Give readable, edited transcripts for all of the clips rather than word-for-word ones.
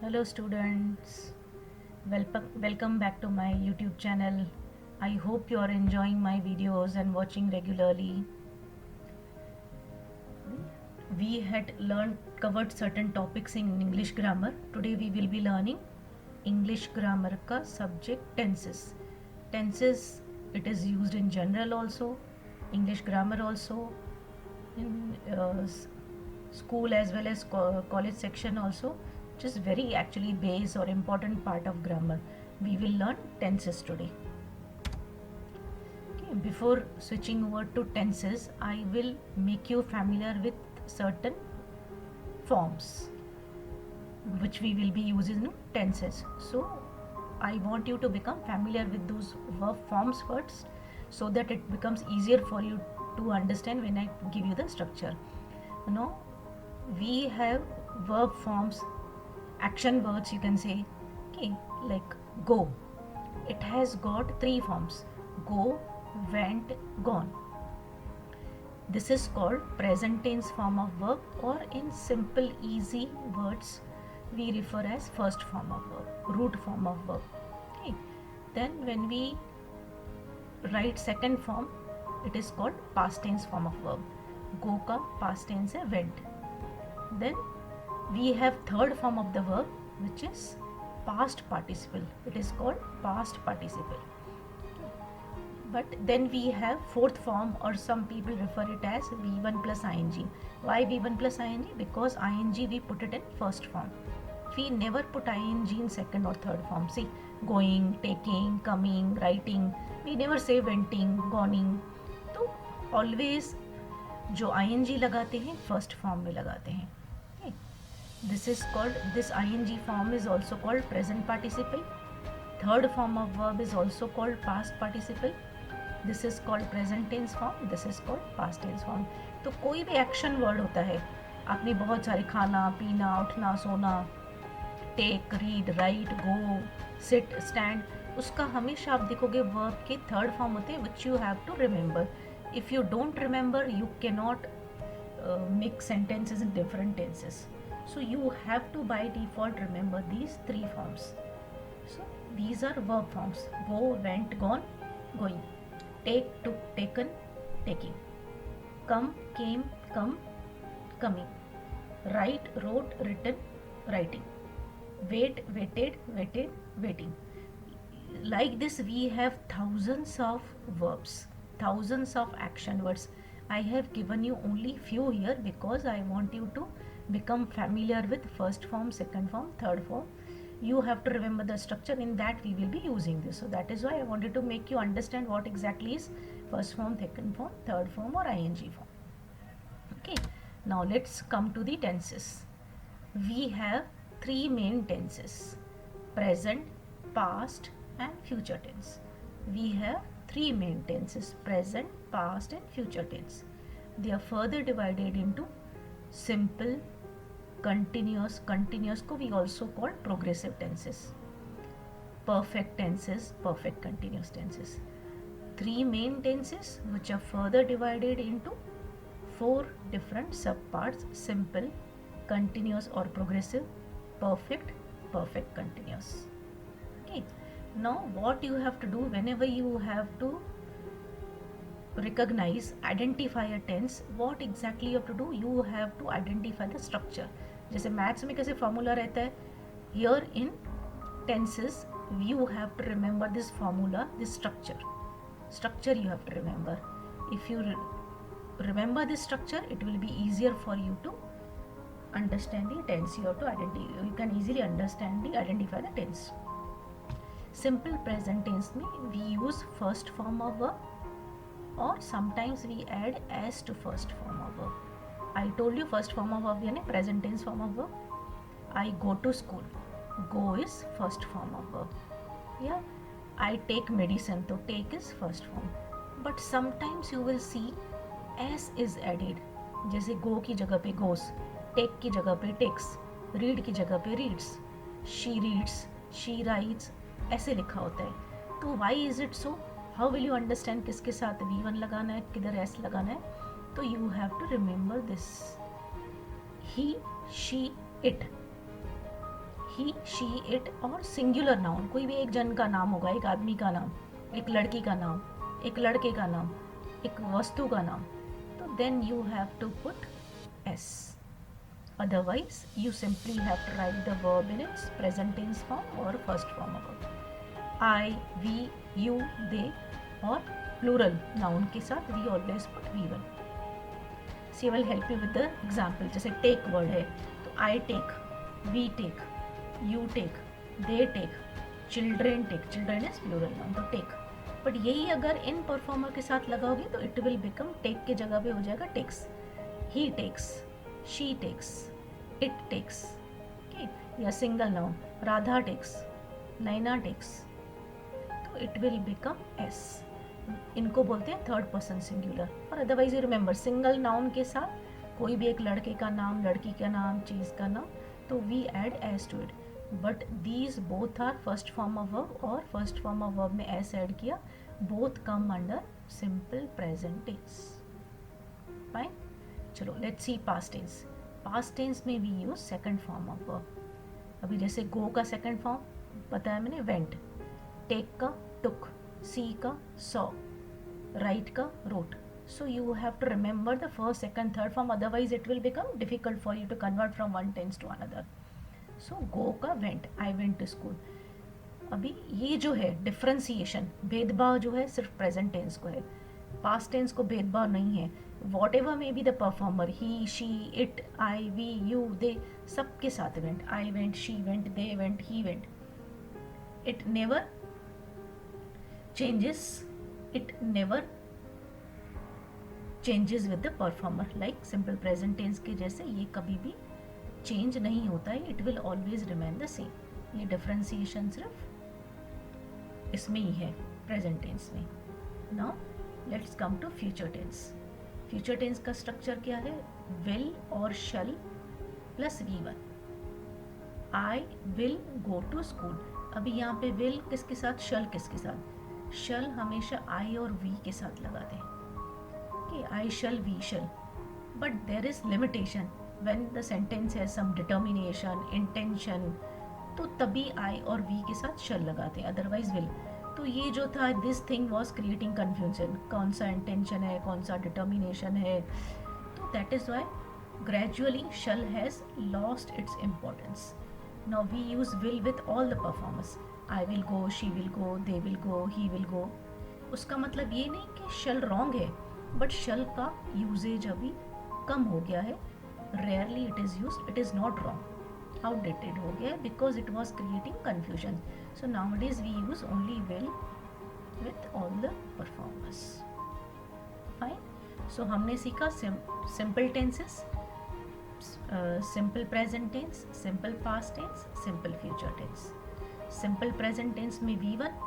Hello students, welcome back to my YouTube channel. I hope you are enjoying my videos and watching regularly. We had covered certain topics in English grammar. Today we will be learning English grammar ka subject tenses. Tenses, it is used in general also, English grammar also, in school as well as college section also, which is very actually base or important part of grammar. We will learn tenses today. Okay, before switching over to tenses, I will make you familiar with certain forms which we will be using in tenses. So I want you to become familiar with those verb forms first, so that it becomes easier for you to understand when I give you the structure. Now we have verb forms, action words you can say. Okay, like go, it has got three forms: go, went, gone. This is called present tense form of verb, or in simple easy words we refer as first form of verb, root form of verb. Okay, then when we write second form, it is called past tense form of verb. Go का past tense है went. Then we have third form of the verb, which is past participle. It is called past participle. But then we have fourth form, or some people refer it as V1 plus ing. Why V1 plus ing? Because ing we put it in first form. We never put ing in second or third form. See, going, taking, coming, writing, we never say venting, goning. तो always जो ing लगाते हैं first form में लगाते हैं. This ing form is also called present participle. Third form of verb is also called past participle. This is called present tense form. This is called past tense form. तो कोई भी action word होता है, आपने बहुत सारे खाना, पीना, उठना, सोना, टेक, रीड, राइट, गो, सिट, स्टैंड, उसका हमेशा आप देखोगे वर्ब के थर्ड फॉर्म होते हैं, which you have to remember. If you don't remember, you can not make sentences in different tenses. So you have to by default remember these three forms. So these are verb forms: go, went, gone, going; take, took, taken, taking; come, came, come, coming; write, wrote, written, writing; wait, waited, waited, waiting. Like this we have thousands of verbs, thousands of action words. I have given you only few here because I want you to become familiar with first form, second form, third form. You have to remember the structure. In that we will be using this. So that is why I wanted to make you understand what exactly is first form, second form, third form, or ing form. Okay, now let's come to the tenses. We have three main tenses: present, past, and future tense. We have three main tenses: present, past, and future tense. They are further divided into simple, continuous. Continuous को we also call progressive tenses. Perfect tenses, perfect continuous tenses. Three main tenses which are further divided into four different subparts: simple, continuous or progressive, perfect, perfect continuous. Okay, now what you have to do whenever you have to recognize, identify a tense, what exactly you have to do? You have to identify the structure. जैसे maths में कैसे formula रहता है, here in tenses you have to remember this formula, this structure you have to remember. If you remember this structure, it will be easier for you to understand the tense. You have to identify, you can easily identify the tense. Simple present tense में we use first form of verb, or sometimes we add as to first form of verb. I told you first form of verb यानी present tense form of verb. I go to school, go is first form of verb. Yeah, I take medicine, तो take is first form. But sometimes you will see s is added. जैसे go की जगह पे goes, take की जगह पे takes, read की जगह पे reads, she reads, she writes, ऐसे लिखा होता है. तो why is it so? How will you understand किसके साथ V1 लगाना है, किधर S लगाना है? तो you have to remember this: he, she, it. He, she, it और सिंगुलर नाउन, कोई भी एक जन का नाम होगा, एक आदमी का नाम, एक लड़की का नाम, एक लड़के का नाम, एक वस्तु का नाम, तो then you have to put S. Otherwise, you simply have to write the verb in its present tense form or first form of verb. I, we, you, they और plural noun के साथ we always put we will. So I will help you with the example. जैसे take word है तो I take, we take, you take, they take, children take. Children is plural noun तो take. But यही अगर इन performer के साथ लगाओगे तो इट विल बिकम टेक के जगह पे हो जाएगा takes. He takes, she takes, it takes, okay? या single noun Radha takes, Naina takes, तो इट विल बिकम एस. इनको बोलते हैं थर्ड पर्सन सिंगुलर. और otherwise you remember single noun के साथ कोई भी एक लड़के का नाम, लड़की का नाम, चीज़ का नाम, तो we add S to it. But these both are first form of verb और फर्स्ट फॉर्म ऑफ वर्ब में एस ऐड किया, both come under simple present tense. Fine. चलो let's see past tense. Past tense में we use second form of verb. अभी जैसे गो का second form बताया मैंने वेंट, टेक का टुक, सी का सॉ, राइट का wrote. So you have to remember the first, second, third form, otherwise it will become difficult for you to convert from one tense to another. So go का went, I went to school. अभी ये जो है differentiation, भेदभाव जो है सिर्फ present tense को है, पास्ट टेंस को भेदभाव नहीं है. whatever may be the performer, he, she, it, I, we, you, they, सबके साथ went. I went, she went, they went, he went. It never changes. It never changes with the performer. Like simple present tense के जैसे ये कभी भी change नहीं होता है. It will always remain the same. ये differentiation सिर्फ इसमें ही है present tense में. Now let's come to future tense. Future tense का स्ट्रक्चर क्या है? विल और shall plus V1. I will go to school. अभी यहाँ पे विल किसके साथ, शल किसके साथ? शल हमेशा आई और वी के साथ लगाते हैं कि I shall, we shall. But there is limitation when the sentence has some determination, intention, तो तभी आई और वी के साथ शल लगाते हैं, अदरवाइज विल. तो ये जो था, this thing was creating confusion, कौन सा इंटेंशन है, कौन सा डिटर्मिनेशन है. तो that is why gradually shall has lost its importance. Now we use will with all the performance. I will go, she will go, they will go, he will go. उसका मतलब ये नहीं कि शल रॉन्ग है, but शल का usage अभी कम हो गया है. Rarely it is use, it is not wrong, outdated हो गया because it was creating confusion. So nowadays we use only will with all the performers. Fine. So हमने सीखा simple tenses, simple present tense, simple past tense, simple future tense. Simple present tense में V1,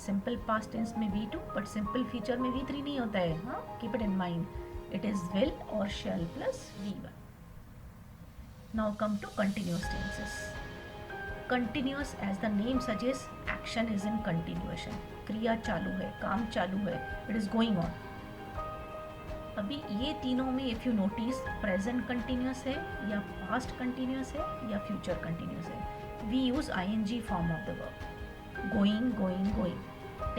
simple past tense में V2, but simple future में V3 नहीं होता है. हाँ, keep it in mind. It is will or shall plus V1. Now come to continuous tenses. Continuous, as the name suggests, action is in continuation. क्रिया चालू है, काम चालू है, it is going on. अभी ये तीनों में if you notice, present continuous है या past continuous है या future continuous है. We use ing form of the verb. Going, going, going.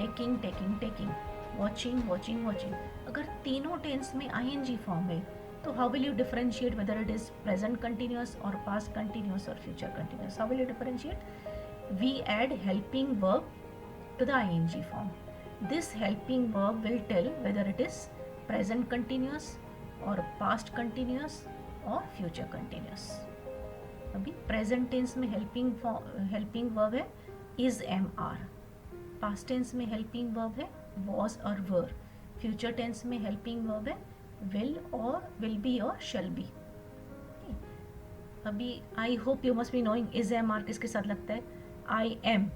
Taking, taking, taking. Watching, watching, watching. अगर तीनों tense में ing form है, तो how will you differentiate whether it is present continuous or past continuous or future continuous? How will you differentiate? We add helping verb to the ing form. This helping verb will tell whether it is present continuous or past continuous or future continuous. अभी present tense में helping verb है is, am, are. Past tense में helping verb है was और were. Future tense में helping verb है will or will be or shall be. अभी I hope you must be knowing is, am, are किसके साथ लगता है? आई एम,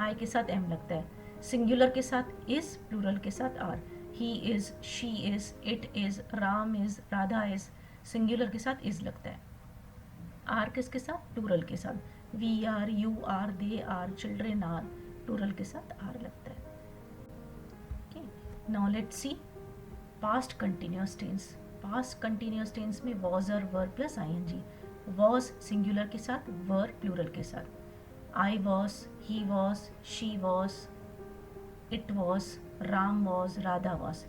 आई के साथ एम लगता है. सिंगुलर के साथ इज, प्लूरल के साथ are. He is, she is, it is, Ram is, Radha is. Singular के साथ इज लगता है. आर किसके साथ? प्लूरल के साथ. We are, you are, they are, children are. Plural के साथ आर लगता है. Okay, now let's see past continuous tense. Past continuous tense में वॉज और were plus ing. Was singular के साथ, वर प्लूरल के साथ. I was, he was, she was, it was, Ram was, Radha was.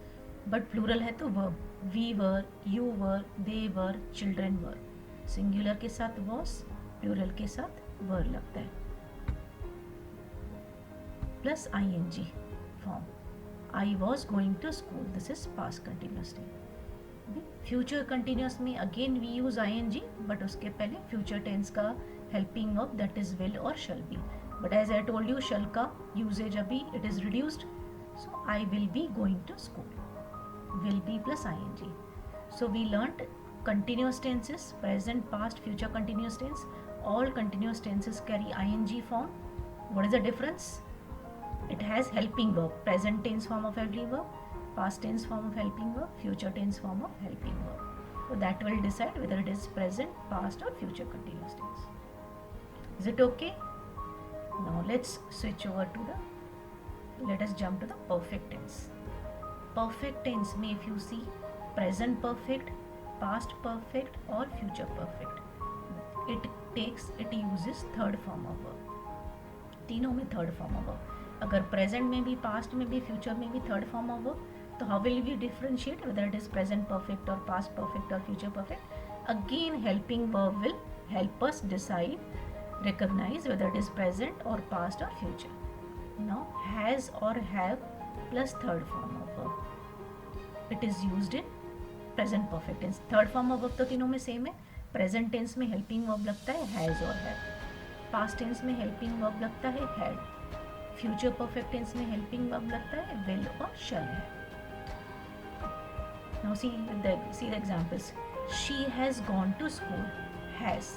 But plural है तो verb. We were, you were, they were, children were. Singular के साथ was, plural के साथ were लगता है. Plus ing form. I was going to school. This is past continuous tense. Future continuous में again we use I N G, but उसके पहले future tense का helping verb that is will और shall be. But as I told you shall का usage अभी it is reduced. So I will be going to school, will be plus I N G. So we learned continuous tenses, present, past, future continuous tense. All continuous tenses carry ing form. What is the difference? It has helping verb, present tense form of helping verb, past tense form of helping verb, future tense form of helping verb. So that will decide whether it is present, past or future continuous tense. Is it okay? Now let's switch over to let us jump to the perfect tense. Perfect tense में if you see present perfect, past perfect or future perfect, it uses third form of verb. तीनों में third form of verb. अगर present में भी, past में भी, future में भी थर्ड फॉर्म ऑफ वर्ब, तो how will we differentiate whether it is present perfect और पास्ट परफेक्ट और future perfect? Again helping verb will help us decide, recognize whether it is present or past or future. Now has or have plus third form of verb, it is used in present perfect tense. Third form of verb तो तीनों में same है. Present tense में helping verb लगता है has और have, past tense में helping verb लगता है हैड, फ्यूचर परफेक्ट टेंस में हेल्पिंग वर्ब लगता है विल और शैल है. Now see the examples. She has gone to school, has.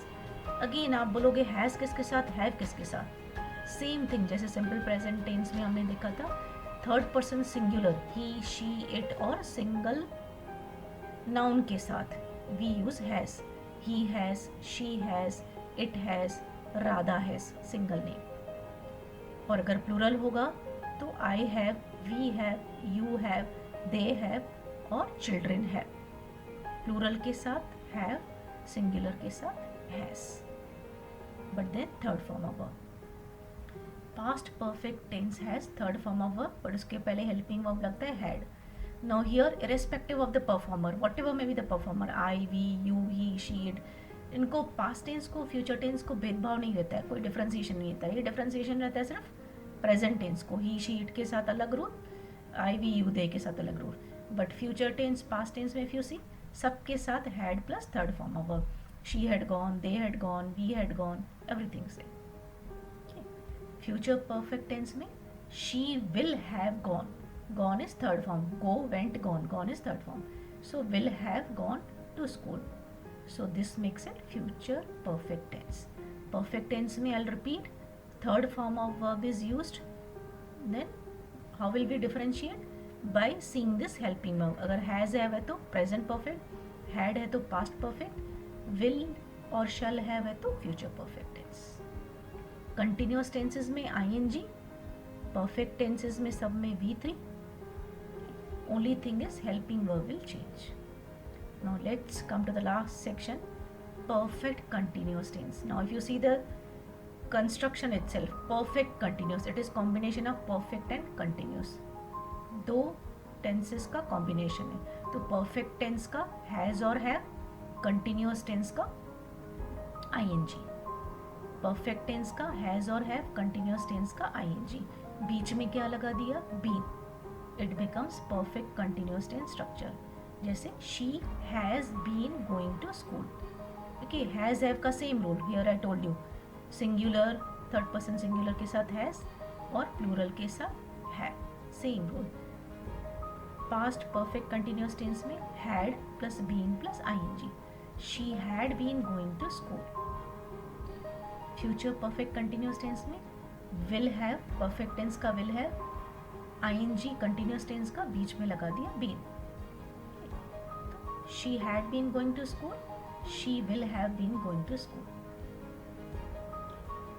Again आप बोलोगे हैज किसके साथ, हैव किसके साथ? सेम थिंग जैसे सिंपल प्रेजेंट टेंस में हमने देखा था. Third person singular he, she, it और सिंगल नाउन के साथ we use has. He has, she has, it has, Radha has, single name. और अगर प्लूरल होगा तो I have, we have, you have, they have और चिल्ड्रन हैव. प्लूरल के साथ हैव, सिंगुलर के साथ has. But then third form of verb. Past perfect tense has third form of verb, but उसके पहले helping verb लगता है had. Now here, irrespective of the performer, whatever may be the performer, I, we, you, he, she, it, इनको past tense को future tense को भेदभाव नहीं रहता है, कोई differentiation नहीं रहता है. ये differentiation रहता है सिर्फ present tense को, he, she, it के साथ अलग rule, I, we, you, they के साथ अलग rule. But future tense, past tense में if you see, सबके साथ had plus third form of verb. She had gone, they had gone, we had gone, everything same. Okay. Future perfect tense में she will have gone. Gone is third form. Go, went, gone. Gone is third form. So will have gone to school. So this makes it future perfect tense. Perfect tense में I'll repeat, third form of verb is used. Then how will we differentiate? By seeing this helping verb. अगर has have है तो present perfect, had है तो past perfect, will और shall have है तो future perfect tense. Continuous tenses में ing, perfect tenses में सब में V3. Only thing is helping verb will change. Now let's come to the last section, perfect continuous tense. Now if you see the construction itself, perfect continuous, it is combination of perfect and continuous. दो tenses का combination है. तो perfect tense का has और have, continuous tense का ing. Perfect tense का has और have, continuous tense का ing. बीच में क्या लगा दिया, been. It becomes perfect continuous tense structure. जैसे she has been going to school. Okay, has have का same rule. Here I told you, singular third person singular के साथ हैज और प्लूरल के साथ have, same rule. Past perfect continuous tense में had plus been plus ing. She had been going to school. Future perfect continuous tense में will have, perfect tense का will have, ing continuous tense का बीच में लगा दिया been. She had been going to school. She will have been going to school.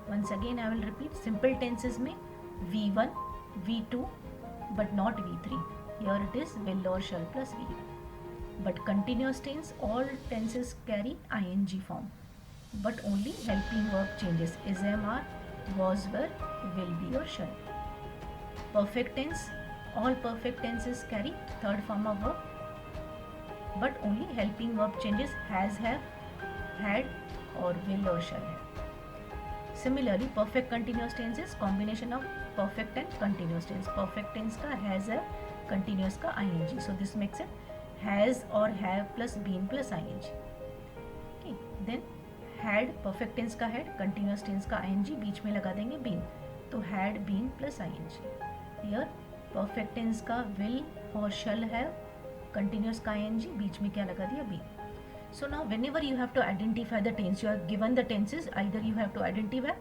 Once again I will repeat, simple tenses में V1, V2 but not V3. Here it is will or shall plus V. But continuous tense, all tenses carry ing form, but only helping verb changes. Is, am, are was, were, will be or shall. Perfect tense, all perfect tenses carry third form of verb, but only helping verb changes has, have, had or will or shall have. Similarly, perfect continuous tense is combination of perfect and continuous tense. Perfect tense का has, have, continuous का ing. So this makes it has or have plus been plus ing. Okay. Then had, perfect tense का had, continuous tense का ing, बीच में लगा देंगे been. तो had been plus ing. Here perfect tense का will or shall have, continuous का ing, बीच में क्या लगा दिया been. So now whenever you have to identify the tense, you are given the tenses, either you have to identify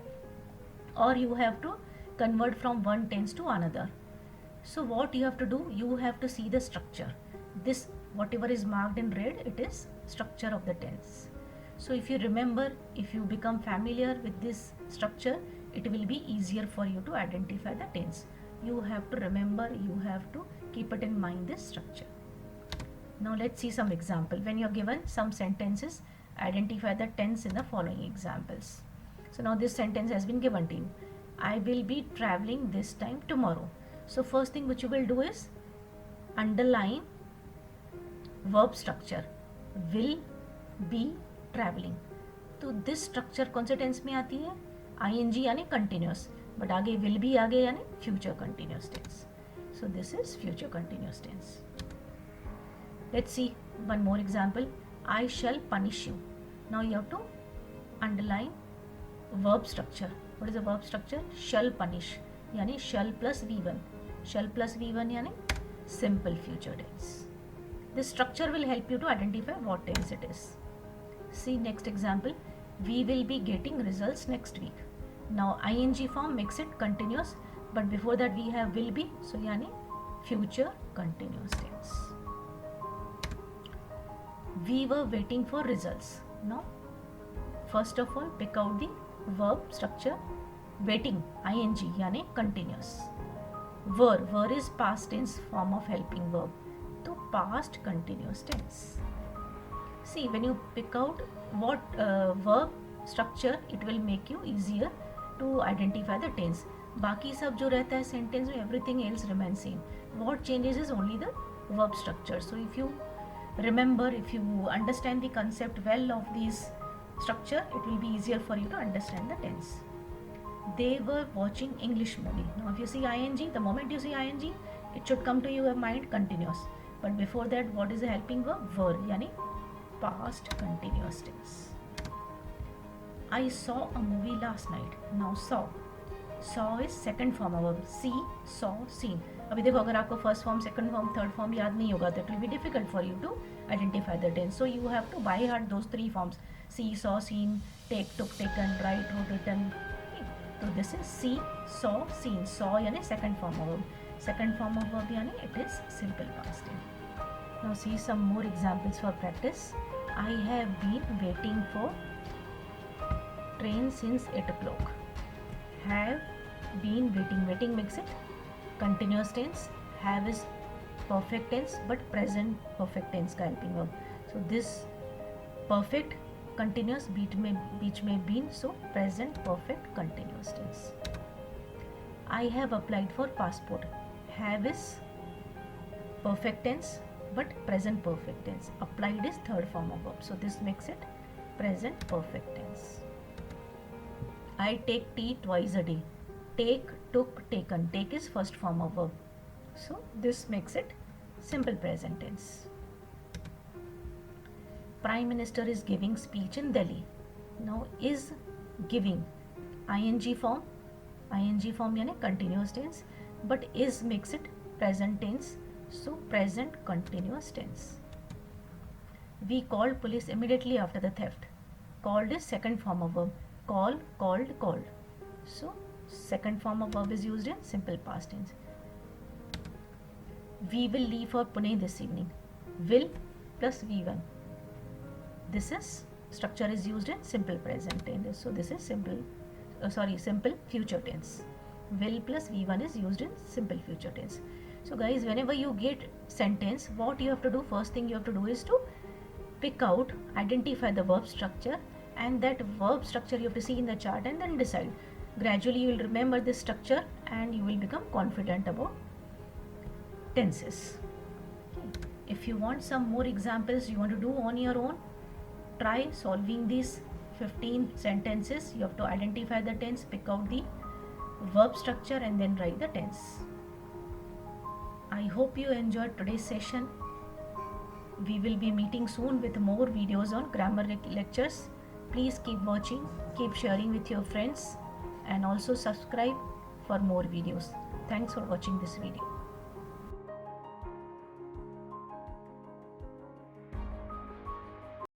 or you have to convert from one tense to another. So what you have to do, you have to see the structure. This whatever is marked in red, it is structure of the tense. So if you remember, if you become familiar with this structure, it will be easier for you to identify the tense. You have to remember, you have to keep it in mind, this structure. Now let's see some example. When you are given some sentences, identify the tense in the following examples. So now this sentence has been given to you. I will be traveling this time tomorrow. So first thing which you will do is underline verb structure. Will be traveling. तो this structure कौन से tense में आती है? ing यानी continuous. But आगे will be आगे यानी future continuous tense. So this is future continuous tense. Let's see one more example. I shall punish you. Now you have to underline verb structure. What is the verb structure? Shall punish. यानी shall plus V1. Shall plus V1 यानी simple future tense. This structure will help you to identify what tense it is. See next example. We will be getting results next week. Now ing form makes it continuous, but before that we have will be. So यानी future continuous tense. We were waiting for results. Now, first of all, pick out the verb structure. Waiting, ing, यानी continuous. Were is past tense form of helping verb. तो past continuous tense. See, when you pick out what verb structure, it will make you easier to identify the tense. बाकी सब जो रहता है sentence में, everything else remains same. What changes is only the verb structure. So if you remember, if you understand the concept well of this structure, it will be easier for you to understand the tense. They were watching English movie. Now if you see ing, the moment you see ing, it should come to your mind continuous. But before that, what is the helping verb? Were, yani past continuous tense. I saw a movie last night. Now saw is second form of verb. See, saw, seen. अभी देखो, अगर आपको first form, second form, third form याद नहीं होगा तो it will be difficult for you to identify the tense. So you have to by heart those three forms. See, saw, seen, take, took, taken, write, wrote, written. तो this is see, saw, seen. Saw यानी second form of verb. Second form of verb यानी it is simple past tense. Now see some more examples for practice. I have been waiting for train since 8 o'clock. Have been waiting. Waiting makes it continuous tense. Have is perfect tense but present perfect tense का helping verb. So this perfect continuous बीच में been, so present perfect continuous tense. I have applied for passport. Have is perfect tense but present perfect tense. Applied is third form of verb. So this makes it present perfect tense. I take tea twice a day. Take, took, taken. Take is first form of verb. So this makes it simple present tense. Prime Minister is giving speech in Delhi. Now is giving ing form. ing form यानी continuous tense, but is makes it present tense. So present continuous tense. We called police immediately after the theft. Called is second form of verb. Call, called, called. So second form of verb is used in simple past tense. We will leave for Pune this evening. Will plus V1. This is structure is used in simple present tense. So this is simple future tense. Will plus V1 is used in simple future tense. So guys, whenever you get sentence, what you have to do, first thing you have to do is to pick out, identify the verb structure, and that verb structure you have to see in the chart and then decide Gradually you will remember this structure and you will become confident about tenses. If you want some more examples you want to do on your own, try solving these 15 sentences. You have to identify the tense, pick out the verb structure and then write the tense. I hope you enjoyed today's session. We will be meeting soon with more videos on grammar lectures. Please keep watching, keep sharing with your friends and also subscribe for more videos. Thanks for watching this video.